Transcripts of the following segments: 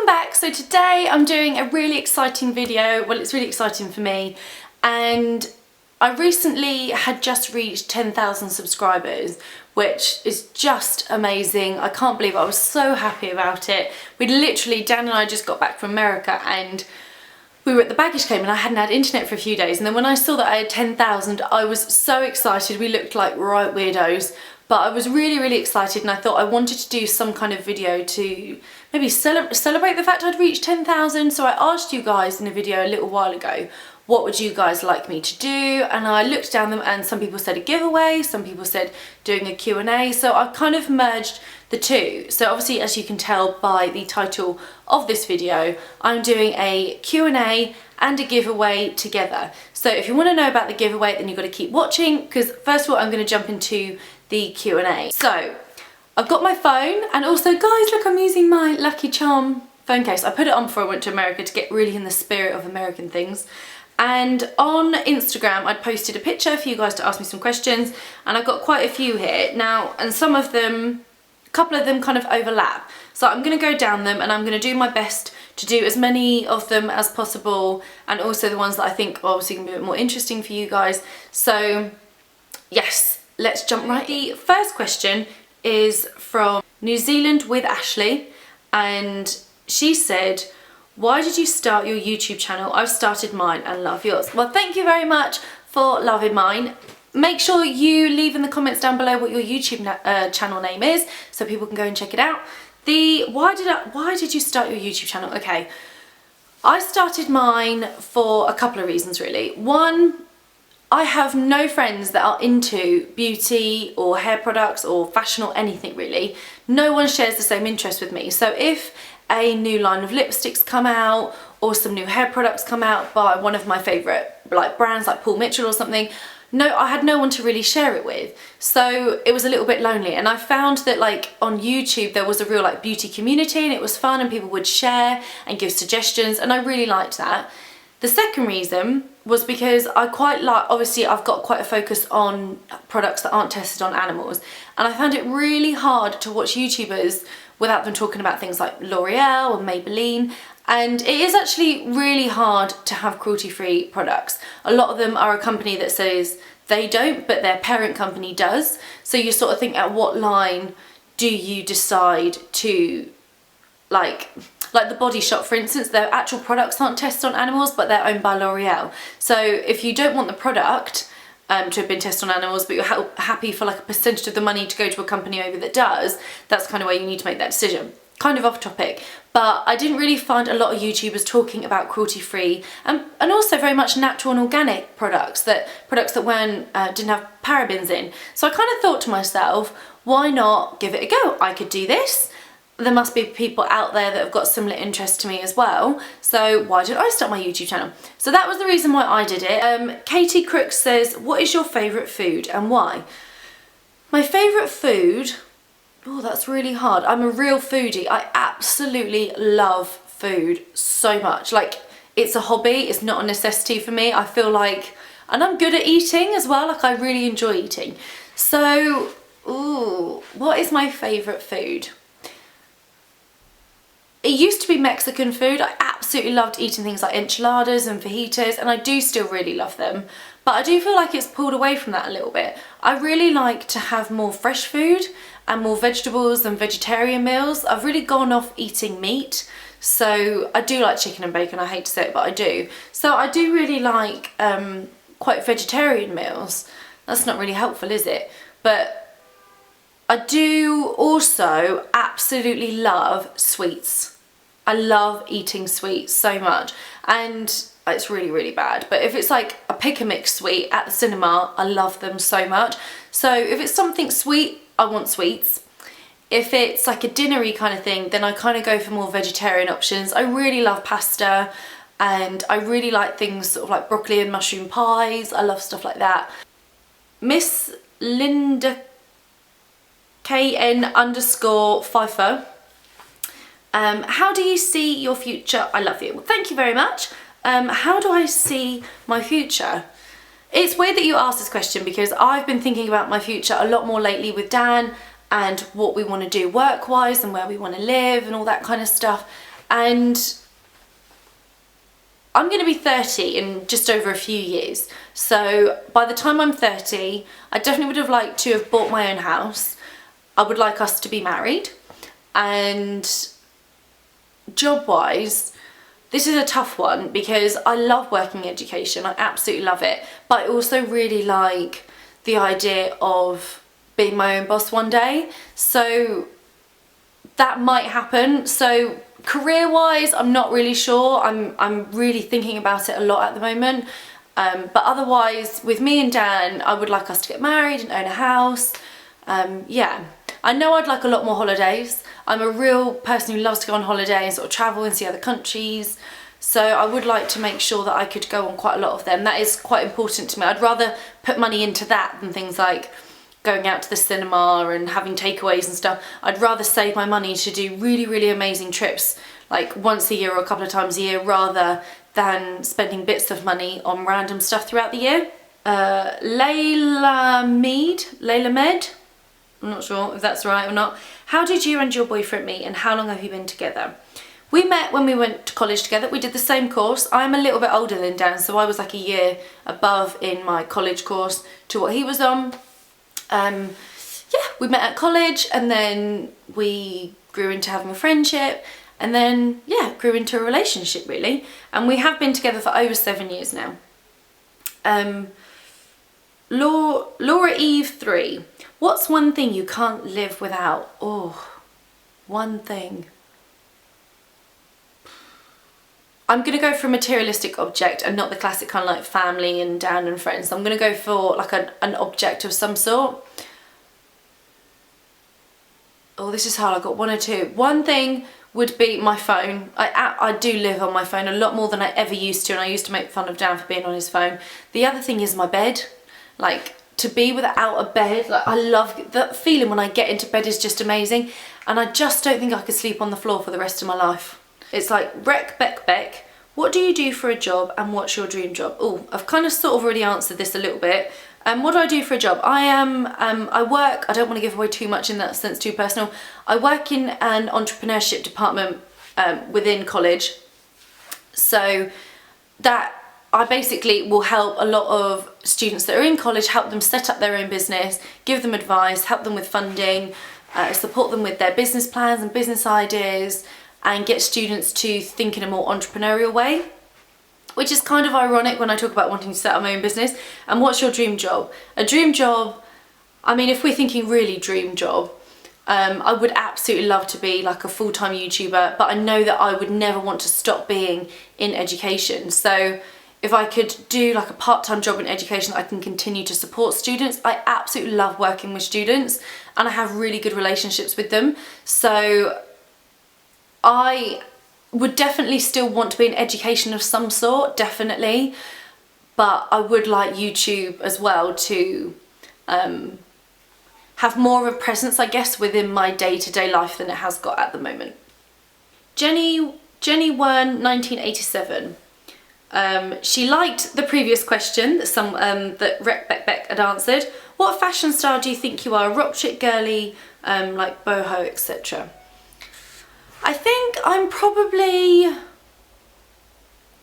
welcome back. So today I'm doing a really exciting video. Well, it's really exciting for me, and I recently had just reached 10,000 subscribers, which is just amazing. I can't believe it. I was so happy about it. Dan and I just got back from America, and we were at the baggage claim and I hadn't had internet for a few days, and then when I saw that I had 10,000 I was so excited. We looked like right weirdos, but I was really excited, and I thought I wanted to do some kind of video to maybe celebrate the fact I'd reached 10,000. So I asked you guys in a video a little while ago, what would you guys like me to do? And I looked down them and some people said a giveaway, some people said doing a Q&A. So I've kind of merged the two. So obviously, as you can tell by the title of this video, I'm doing a Q&A and a giveaway together. So if you want to know about the giveaway, then you've got to keep watching, because first of all, I'm going to jump into the Q&A. So I've got my phone, and also guys, look, I'm using my Lucky Charm phone case. I put it on before I went to America to get really in the spirit of American things. And on Instagram, I'd posted a picture for you guys to ask me some questions, and I've got quite a few here now, and some of them, a couple of them kind of overlap. So I'm going to go down them and I'm going to do my best to do as many of them as possible, and also the ones that I think are obviously going to be a bit more interesting for you guys. So yes, let's jump right in. The first question is from New Zealand with Ashley, and she said, why did you start your YouTube channel? I've started mine and love yours. Well, thank you very much for loving mine. Make sure you leave in the comments down below what your YouTube channel name is so people can go and check it out. Why did you start your YouTube channel? Okay, I started mine for a couple of reasons really. One, I have no friends that are into beauty or hair products or fashion or anything really. No one shares the same interest with me. So if a new line of lipsticks come out or some new hair products come out by one of my favourite brands like Paul Mitchell or something, no, I had no one to really share it with. So it was a little bit lonely, and I found that on YouTube there was a real beauty community, and it was fun and people would share and give suggestions, and I really liked that. The second reason was because I quite like, obviously I've got quite a focus on products that aren't tested on animals, and I found it really hard to watch YouTubers without them talking about things like L'Oreal or Maybelline. And it is actually really hard to have cruelty-free products. A lot of them are a company that says they don't, but their parent company does. So you sort of think, at what line do you decide to, like the Body Shop, for instance, their actual products aren't tested on animals, but they're owned by L'Oreal. So if you don't want the product to have been tested on animals, but you're happy for a percentage of the money to go to a company over that does, that's kind of where you need to make that decision. Kind of off topic, but I didn't really find a lot of YouTubers talking about cruelty-free and also very much natural and organic products that weren't didn't have parabens in. So I kind of thought to myself, why not give it a go? I could do this. There must be people out there that have got similar interests to me as well, so why don't I start my YouTube channel? So that was the reason why I did it. Katie Crooks says, what is your favourite food and why? My favourite food, oh, that's really hard. I'm a real foodie. I absolutely love food so much. It's a hobby, it's not a necessity for me. I feel and I'm good at eating as well. I really enjoy eating. So, ooh, what is my favourite food? It used to be Mexican food. I absolutely loved eating things like enchiladas and fajitas, and I do still really love them. But I do feel like it's pulled away from that a little bit. I really like to have more fresh food and more vegetables and vegetarian meals. I've really gone off eating meat. So I do like chicken and bacon, I hate to say it, but I do. So I do really like quite vegetarian meals. That's not really helpful, is it? But I do also absolutely love sweets. I love eating sweets so much, and it's really bad, but if it's a pick a mix sweet at the cinema, I love them so much. So if it's something sweet, I want sweets. If it's a dinnery kind of thing, then I kind of go for more vegetarian options. I really love pasta, and I really like things sort of like broccoli and mushroom pies. I love stuff like that. Miss Linda KN_Pfeiffer. How do you see your future? I love you. Well, thank you very much. How do I see my future? It's weird that you asked this question, because I've been thinking about my future a lot more lately with Dan and what we want to do work-wise and where we want to live and all that kind of stuff. And I'm going to be 30 in just over a few years. So by the time I'm 30, I definitely would have liked to have bought my own house. I would like us to be married. And job-wise, this is a tough one because I love working in education. I absolutely love it. But I also really like the idea of being my own boss one day. So that might happen. So career-wise, I'm not really sure. I'm really thinking about it a lot at the moment. But otherwise, with me and Dan, I would like us to get married and own a house. Yeah, I know I'd like a lot more holidays. I'm a real person who loves to go on holiday and sort of travel and see other countries. So I would like to make sure that I could go on quite a lot of them. That is quite important to me. I'd rather put money into that than things like going out to the cinema and having takeaways and stuff. I'd rather save my money to do really, really amazing trips, like once a year or a couple of times a year, rather than spending bits of money on random stuff throughout the year. Layla Med, I'm not sure if that's right or not. How did you and your boyfriend meet and how long have you been together? We met when we went to college together. We did the same course. I'm a little bit older than Dan, so I was like a year above in my college course to what he was on. Yeah, we met at college and then we grew into having a friendship and then, yeah, grew into a relationship really. And we have been together for over 7 years now. Laura Eve 3. What's one thing you can't live without? Oh, one thing. I'm going to go for a materialistic object and not the classic kind of like family and Dan and friends. I'm going to go for like an object of some sort. Oh, this is hard. I've got one or two. One thing would be my phone. I do live on my phone a lot more than I ever used to, and I used to make fun of Dan for being on his phone. The other thing is my bed. Like, to be without a bed, like I love that feeling when I get into bed is just amazing, and I just don't think I could sleep on the floor for the rest of my life. It's like, Rec Beck, what do you do for a job and what's your dream job? Oh, I've kind of sort of already answered this a little bit. What do I do for a job? I work, I don't want to give away too much in that sense, too personal. I work in an entrepreneurship department within college. So that I basically will help a lot of students that are in college, help them set up their own business, give them advice, help them with funding, support them with their business plans and business ideas, and get students to think in a more entrepreneurial way, which is kind of ironic when I talk about wanting to set up my own business. And what's your dream job? A dream job, I mean, if we're thinking really dream job, I would absolutely love to be like a full-time YouTuber, but I know that I would never want to stop being in education. So if I could do like a part-time job in education, I can continue to support students. I absolutely love working with students and I have really good relationships with them. So I would definitely still want to be in education of some sort, definitely. But I would like YouTube as well to have more of a presence, I guess, within my day-to-day life than it has got at the moment. Jenny Wern, 1987. She liked the previous question that Rec Beck had answered. What fashion style do you think you are? Rock chick, girly, like boho, etc. I think I'm probably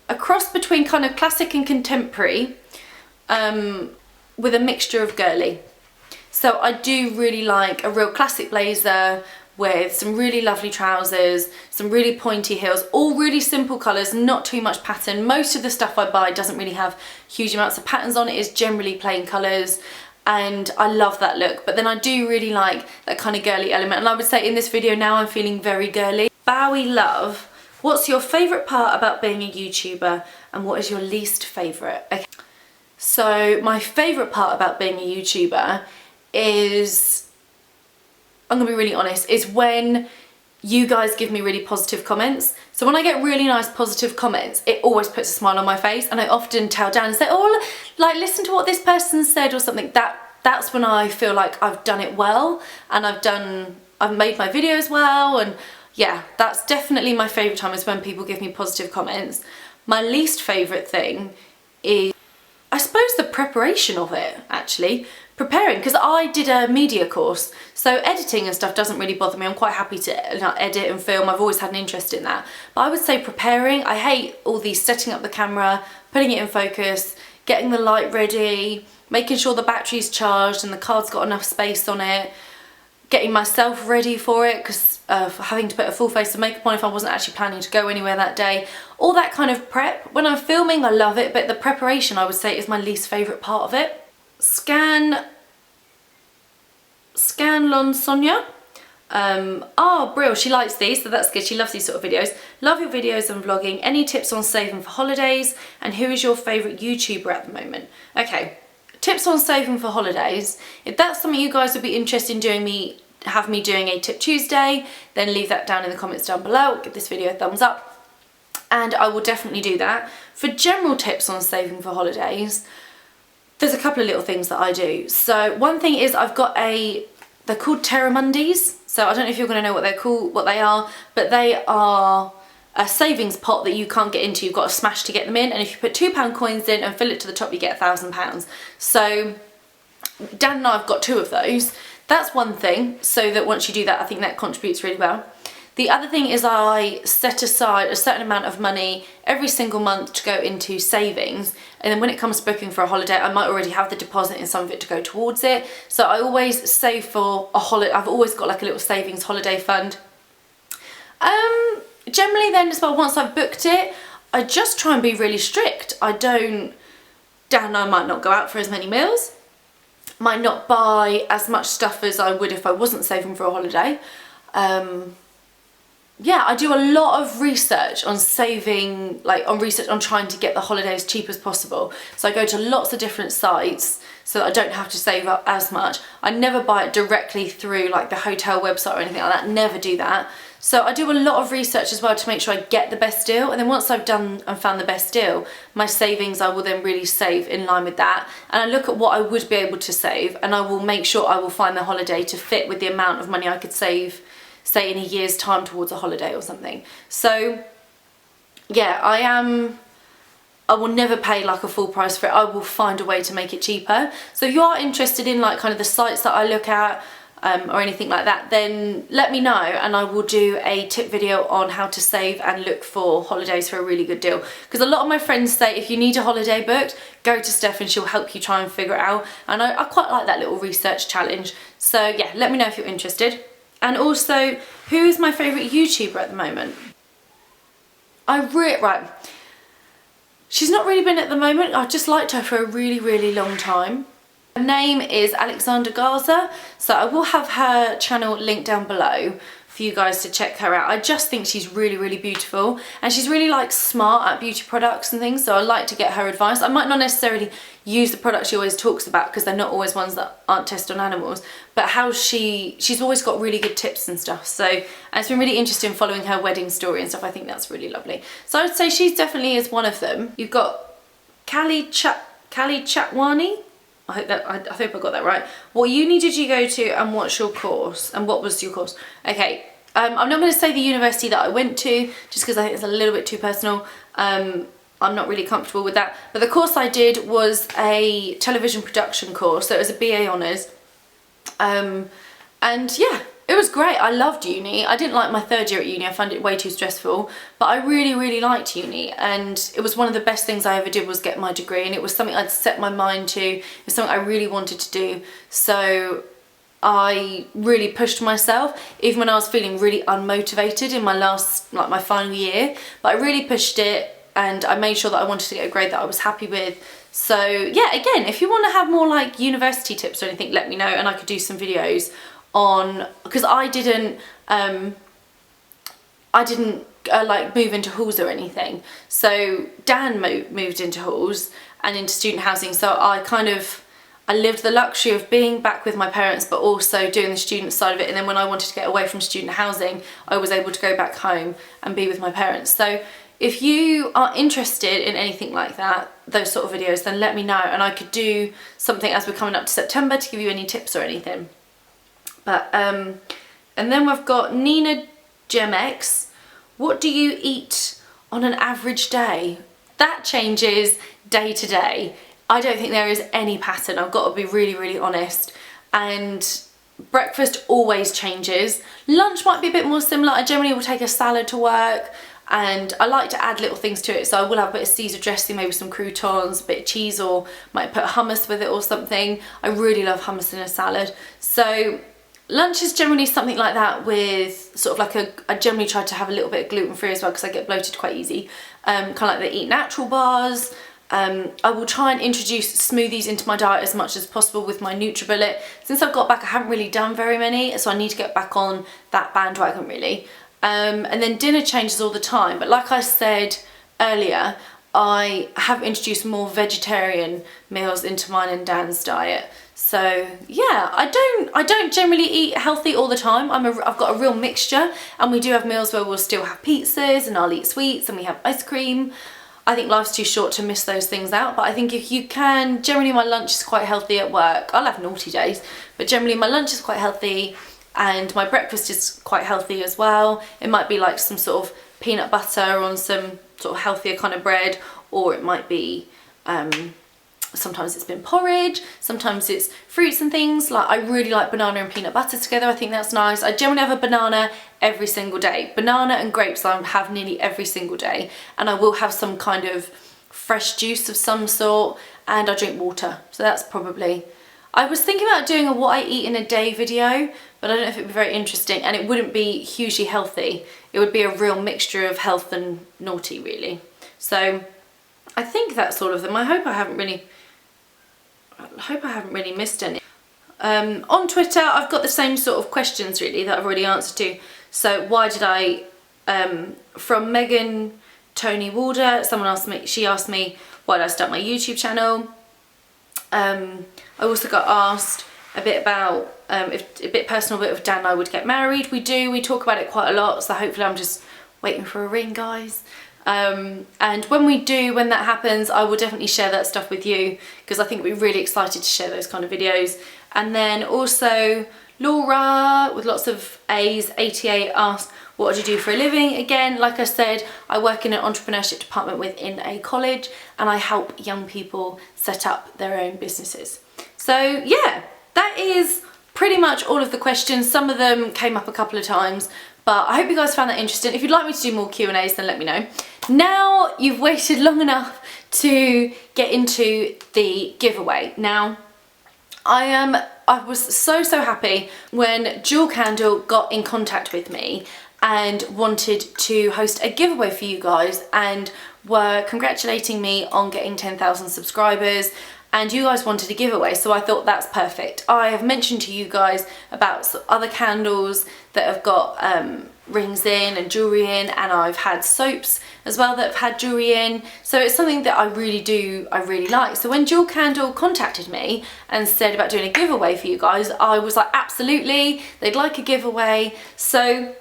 a cross between kind of classic and contemporary, with a mixture of girly. So I do really like a real classic blazer with some really lovely trousers, some really pointy heels, all really simple colours, not too much pattern. Most of the stuff I buy doesn't really have huge amounts of patterns on it, it's generally plain colours, and I love that look. But then I do really like that kind of girly element, and I would say in this video now I'm feeling very girly. Bowie Love, what's your favourite part about being a YouTuber and what is your least favourite? Okay. So my favourite part about being a YouTuber is, I'm gonna be really honest, is when you guys give me really positive comments. So when I get really nice positive comments, it always puts a smile on my face, and I often tell Dan and say, oh, like listen to what this person said or something. That's when I feel like I've done it well, and I've made my videos well, and yeah, that's definitely my favourite time, is when people give me positive comments. My least favourite thing is, I suppose, the preparation of it, actually. preparing, because I did a media course, so editing and stuff doesn't really bother me. I'm quite happy to edit and film. I've always had an interest in that. But I would say preparing. I hate all these setting up the camera, putting it in focus, getting the light ready, making sure the battery's charged and the card's got enough space on it, getting myself ready for it, because having to put a full face of makeup on if I wasn't actually planning to go anywhere that day. All that kind of prep. When I'm filming, I love it, but the preparation, I would say, is my least favourite part of it. Scan Lon Sonia. Oh, Brill, she likes these, so that's good. She loves these sort of videos. Love your videos and vlogging. Any tips on saving for holidays? And who is your favourite YouTuber at the moment? Okay, tips on saving for holidays. If that's something you guys would be interested in have me doing a Tip Tuesday, then leave that down in the comments down below. Give this video a thumbs up, and I will definitely do that. For general tips on saving for holidays, there's a couple of little things that I do. So one thing is they're called Terramundis. So I don't know if you're going to know what they are, but they are a savings pot that you can't get into. You've got to smash to get them in, and if you put £2 coins in and fill it to the top, you get £1,000. So Dan and I have got 2 of those. That's one thing, so that once you do that, I think that contributes really well. The other thing is I set aside a certain amount of money every single month to go into savings, and then when it comes to booking for a holiday, I might already have the deposit and some of it to go towards it. So I always save for a holiday. I've always got like a little savings holiday fund. Generally then as well, once I've booked it, I just try and be really strict. Dan and I might not go out for as many meals, might not buy as much stuff as I would if I wasn't saving for a holiday. Yeah, I do a lot of research on saving, research on trying to get the holiday as cheap as possible. So I go to lots of different sites so that I don't have to save up as much. I never buy it directly through like the hotel website or anything like that, never do that. So I do a lot of research as well to make sure I get the best deal, and then once I've done and found the best deal, my savings I will then really save in line with that. And I look at what I would be able to save, and I will make sure I will find the holiday to fit with the amount of money I could save, say in a year's time, towards a holiday or something. So yeah, I will never pay like a full price for it. I will find a way to make it cheaper. So if you are interested in like kind of the sites that I look at, or anything like that, then let me know and I will do a tip video on how to save and look for holidays for a really good deal. Because a lot of my friends say if you need a holiday booked, go to Steph and she'll help you try and figure it out. And I quite like that little research challenge. So yeah, let me know if you're interested. And also, who is my favourite YouTuber at the moment? Right. She's not really been at the moment. I've just liked her for a really, really long time. Her name is Alexandra Garza, so I will have her channel linked down below for you guys to check her out. I just think she's really, really beautiful, and she's really like smart at beauty products and things, so I like to get her advice. I might not necessarily use the products she always talks about because they're not always ones that aren't tested on animals, but how she's always got really good tips and stuff. So, and it's been really interesting following her wedding story and stuff. I think that's really lovely. So I would say she definitely is one of them. You've got Kali Chatwani. I hope I got that right. What uni did you go to and what's your course? And what was your course? Okay, I'm not going to say the university that I went to just because I think it's a little bit too personal. I'm not really comfortable with that. But the course I did was a television production course, so it was a BA Honours. And yeah, it was great. I loved uni. I didn't like my 3rd year at uni. I found it way too stressful. But I really, really liked uni. And it was one of the best things I ever did was get my degree. And it was something I'd set my mind to. It was something I really wanted to do. So I really pushed myself, even when I was feeling really unmotivated in my final year. But I really pushed it. And I made sure that I wanted to get a grade that I was happy with. So yeah, again, if you want to have more like university tips or anything, let me know. And I could do some videos on, because I didn't like move into halls or anything. So Dan moved into halls and into student housing, so I lived the luxury of being back with my parents but also doing the student side of it, and then when I wanted to get away from student housing I was able to go back home and be with my parents. So if you are interested in anything like that, those sort of videos, then let me know and I could do something as we're coming up to September to give you any tips or anything. But and then we've got Nina GemX. What do you eat on an average day? That changes day to day. I don't think there is any pattern. I've got to be really, really honest. And breakfast always changes. Lunch might be a bit more similar. I generally will take a salad to work, and I like to add little things to it. So I will have a bit of Caesar dressing, maybe some croutons, a bit of cheese, or might put hummus with it or something. I really love hummus in a salad. So lunch is generally something like that, with sort of like I generally try to have a little bit of gluten-free as well, because I get bloated quite easy. Kind of like the Eat Natural bars. I will try and introduce smoothies into my diet as much as possible with my NutriBullet. Since I've got back, I haven't really done very many, so I need to get back on that bandwagon really. And then dinner changes all the time, but like I said earlier, I have introduced more vegetarian meals into mine and Dan's diet. So yeah, I don't generally eat healthy all the time. I've got a real mixture, and we do have meals where we'll still have pizzas, and I'll eat sweets, and we have ice cream. I think life's too short to miss those things out, but I think if you can, generally my lunch is quite healthy at work. I'll have naughty days, but generally my lunch is quite healthy, and my breakfast is quite healthy as well. It might be like some sort of peanut butter on some sort of healthier kind of bread, or it might be sometimes it's been porridge, sometimes it's fruits and things. Like I really like banana and peanut butter together. I think that's nice. I generally have a banana every single day. Banana and grapes I have nearly every single day, and I will have some kind of fresh juice of some sort, and I drink water. So that's probably, I was thinking about doing a what I eat in a day video, but I don't know if it'd be very interesting, and it wouldn't be hugely healthy. It would be a real mixture of health and naughty really. So I think that's all of them. I hope I haven't really missed any. On Twitter I've got the same sort of questions really that I've already answered to. So why did I, from Megan Tony Walder, she asked me why did I start my YouTube channel. I also got asked a bit about, a bit personal bit of Dan and I would get married. We talk about it quite a lot, so hopefully I'm just waiting for a ring, guys. And when that happens, I will definitely share that stuff with you, because I think we're really excited to share those kind of videos. And then also Laura with lots of A's, 88, asked what do you do for a living? Again, like I said, I work in an entrepreneurship department within a college, and I help young people set up their own businesses. So yeah, that is pretty much all of the questions. Some of them came up a couple of times, but I hope you guys found that interesting. If you'd like me to do more Q&As, then let me know. Now you've waited long enough to get into the giveaway. Now, I was so happy when Jewel Candle got in contact with me and wanted to host a giveaway for you guys, and were congratulating me on getting 10,000 subscribers. And you guys wanted a giveaway, so I thought that's perfect. I have mentioned to you guys about other candles that have got rings in and jewellery in, and I've had soaps as well that have had jewellery in. So it's something that I really like. So when Jewel Candle contacted me and said about doing a giveaway for you guys, I was like, absolutely, they'd like a giveaway. So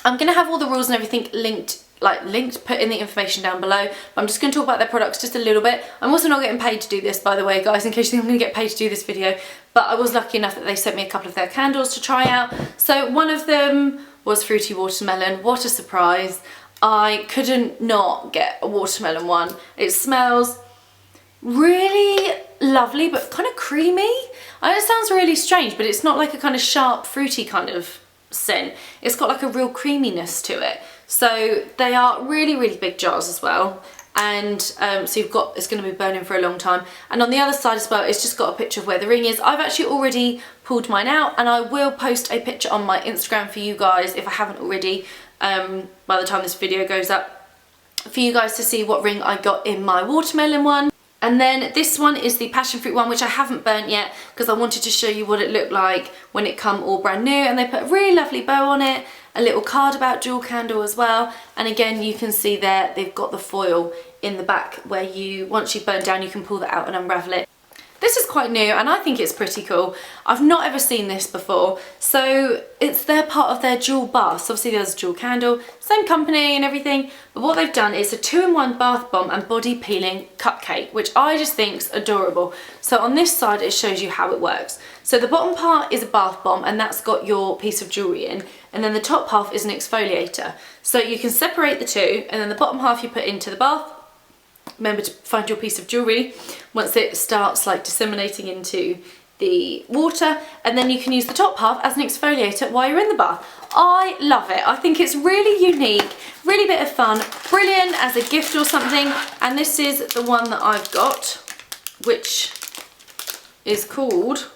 I'm gonna have all the rules and everything put in the information down below. I'm just going to talk about their products just a little bit. I'm also not getting paid to do this, by the way, guys, in case you think I'm going to get paid to do this video, but I was lucky enough that they sent me a couple of their candles to try out. So one of them was Fruity Watermelon. What a surprise. I couldn't not get a watermelon one. It smells really lovely, but kind of creamy. I know it sounds really strange, but it's not like a kind of sharp fruity kind of scent. It's got like a real creaminess to it. So they are really big jars as well, and so it's going to be burning for a long time. And on the other side as well, it's just got a picture of where the ring is. I've actually already pulled mine out, and I will post a picture on my Instagram for you guys if I haven't already, by the time this video goes up, for you guys to see what ring I got in my watermelon one. And then this one is the passion fruit one, which I haven't burnt yet because I wanted to show you what it looked like when it come all brand new. And they put a really lovely bow on it, a little card about Jewel Candle as well. And again, you can see there, they've got the foil in the back where once you've burnt down, you can pull that out and unravel it. This is quite new, and I think it's pretty cool. I've not ever seen this before. So it's their part of their Jewel Bar. So obviously there's a Jewel Candle, same company and everything. But what they've done is a 2-in-1 bath bomb and body peeling cupcake, which I just think's adorable. So on this side, it shows you how it works. So the bottom part is a bath bomb, and that's got your piece of jewellery in. And then the top half is an exfoliator. So you can separate the two, and then the bottom half you put into the bath, remember to find your piece of jewellery once it starts like disseminating into the water, and then you can use the top half as an exfoliator while you're in the bath. I love it. I think it's really unique, really bit of fun, brilliant as a gift or something. And this is the one that I've got, which is called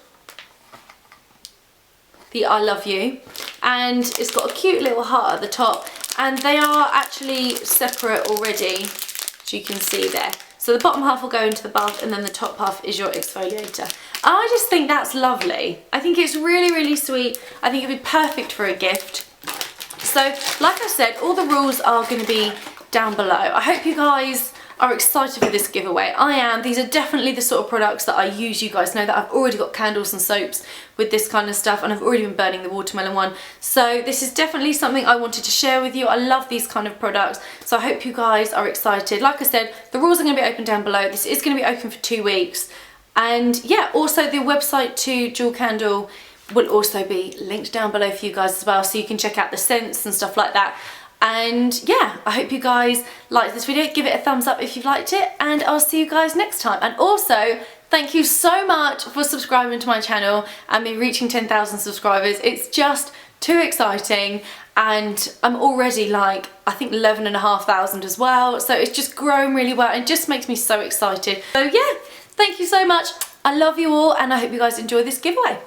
the I Love You, and it's got a cute little heart at the top, and they are actually separate already, as you can see there. So the bottom half will go into the bath, and then the top half is your exfoliator. I just think that's lovely. I think it's really, really sweet. I think it'd be perfect for a gift. So, like I said, all the rules are going to be down below. I hope you guys are excited for this giveaway. I am. These are definitely the sort of products that I use. You guys know that I've already got candles and soaps with this kind of stuff, and I've already been burning the watermelon one. So this is definitely something I wanted to share with you. I love these kind of products. So I hope you guys are excited. Like I said, the rules are going to be open down below. This is going to be open for 2 weeks. And yeah, also the website to Jewel Candle will also be linked down below for you guys as well, so you can check out the scents and stuff like that. And yeah, I hope you guys liked this video. Give it a thumbs up if you've liked it, and I'll see you guys next time. And also, thank you so much for subscribing to my channel and me reaching 10,000 subscribers. It's just too exciting, and I'm already like, I think 11,500 as well. So it's just grown really well, and it just makes me so excited. So yeah, thank you so much. I love you all, and I hope you guys enjoy this giveaway.